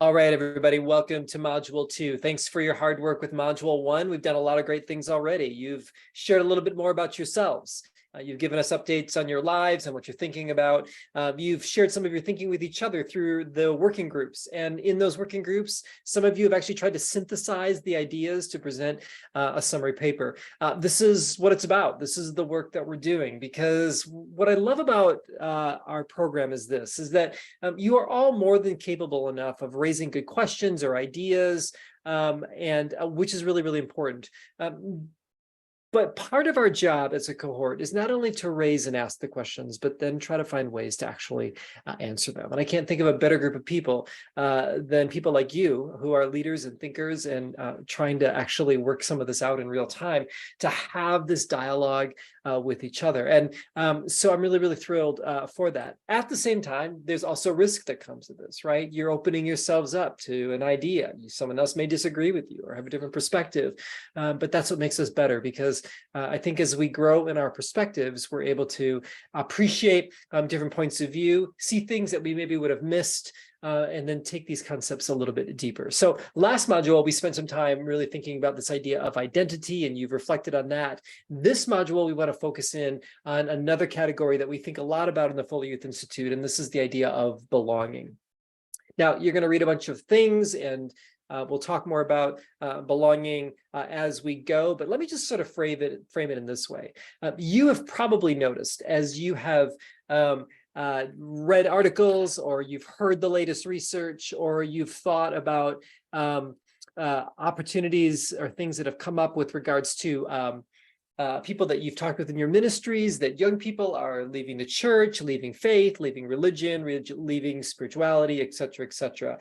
All right, everybody, welcome to Module 2. Thanks for your hard work with Module 1. We've done a lot of great things already. You've shared a little bit more about yourselves. You've given us updates on your lives and what you're thinking about. You've shared some of your thinking with each other through the working groups. And in those working groups, some of you have actually tried to synthesize the ideas to present a summary paper. This is what it's about. This is the work that we're doing, because what I love about our program is this, is that you are all more than capable enough of raising good questions or ideas, and which is really, really important. But part of our job as a cohort is not only to raise and ask the questions, but then try to find ways to actually answer them. And I can't think of a better group of people than people like you, who are leaders and thinkers and trying to actually work some of this out in real time, to have this dialogue with each other. And so I'm really, really thrilled for that. At the same time, there's also risk that comes with this, right? You're opening yourselves up to an idea. Someone else may disagree with you or have a different perspective, but that's what makes us better, because I think as we grow in our perspectives, we're able to appreciate different points of view, see things that we maybe would have missed, and then take these concepts a little bit deeper. So last module, we spent some time really thinking about this idea of identity, and you've reflected on that. This module, we want to focus in on another category that we think a lot about in the Fuller Youth Institute, and this is the idea of belonging. Now, you're going to read a bunch of things, and we'll talk more about belonging as we go, but let me just sort of frame it in this way. You have probably noticed, as you have read articles, or you've heard the latest research, or you've thought about opportunities or things that have come up with regards to people that you've talked with in your ministries, that young people are leaving the church, leaving faith, leaving religion, leaving spirituality, et cetera, et cetera.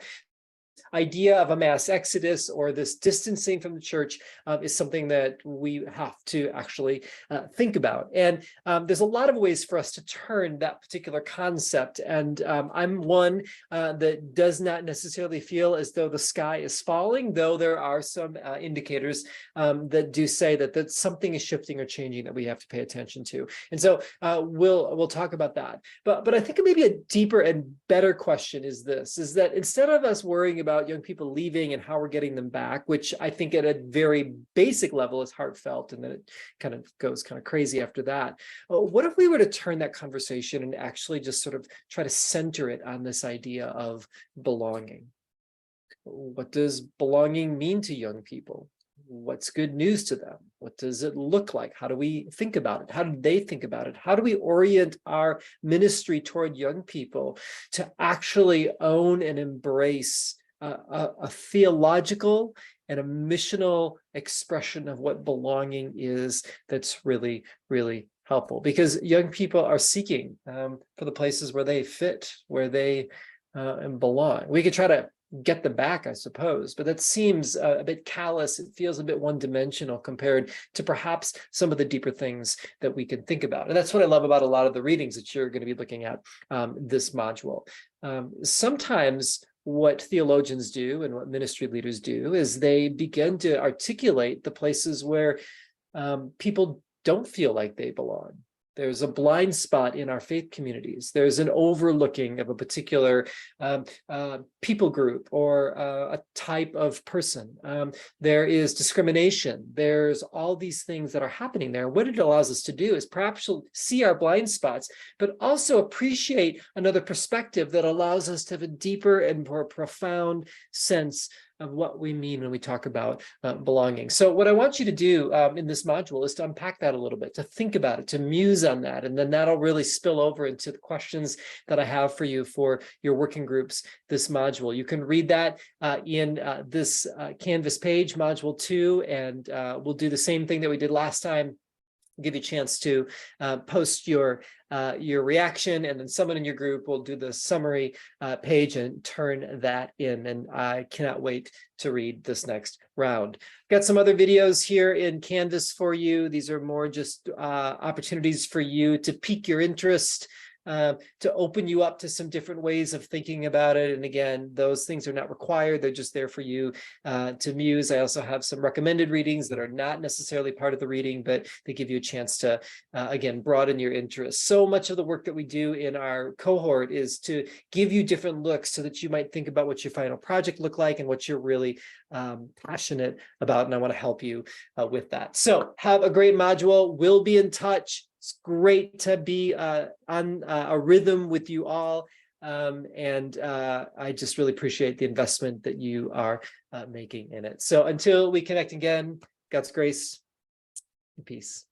Idea of a mass exodus, or this distancing from the church, is something that we have to actually think about. And there's a lot of ways for us to turn that particular concept. And I'm one that does not necessarily feel as though the sky is falling, though there are some indicators that do say that something is shifting or changing that we have to pay attention to. And so we'll talk about that. But I think maybe a deeper and better question is this, is that instead of us worrying about young people leaving and how we're getting them back, which I think at a very basic level is heartfelt, and then it kind of goes kind of crazy after that. What if we were to turn that conversation and actually just sort of try to center it on this idea of belonging? What does belonging mean to young people? What's good news to them? What does it look like? How do we think about it? How do they think about it? How do we orient our ministry toward young people to actually own and embrace a theological and a missional expression of what belonging is, that's really, really helpful? Because young people are seeking for the places where they fit, where they belong. We could try to get them back, I suppose, but that seems a bit callous. It feels a bit one-dimensional compared to perhaps some of the deeper things that we can think about. And that's what I love about a lot of the readings that you're going to be looking at this module. Sometimes what theologians do and what ministry leaders do is they begin to articulate the places where people don't feel like they belong. There's a blind spot in our faith communities. There's an overlooking of a particular people group or a type of person. There is discrimination. There's all these things that are happening there. What it allows us to do is perhaps see our blind spots, but also appreciate another perspective that allows us to have a deeper and more profound sense of what we mean when we talk about belonging. So what I want you to do in this module is to unpack that a little bit, to think about it, to muse on that, and then that'll really spill over into the questions that I have for you for your working groups this module. You can read that in this Canvas page, Module 2, and we'll do the same thing that we did last time. Give you a chance to post your reaction, and then someone in your group will do the summary page and turn that in. And I cannot wait to read this next round. Got some other videos here in Canvas for you. These are more just opportunities for you to pique your interest to open you up to some different ways of thinking about it. And again, those things are not required. They're just there for you to muse. I also have some recommended readings that are not necessarily part of the reading, but they give you a chance to, again, broaden your interest. So much of the work that we do in our cohort is to give you different looks so that you might think about what your final project look like and what you're really passionate about. And I want to help you with that. So have a great module. We'll be in touch. It's great to be on a rhythm with you all. I just really appreciate the investment that you are making in it. So until we connect again, God's grace and peace.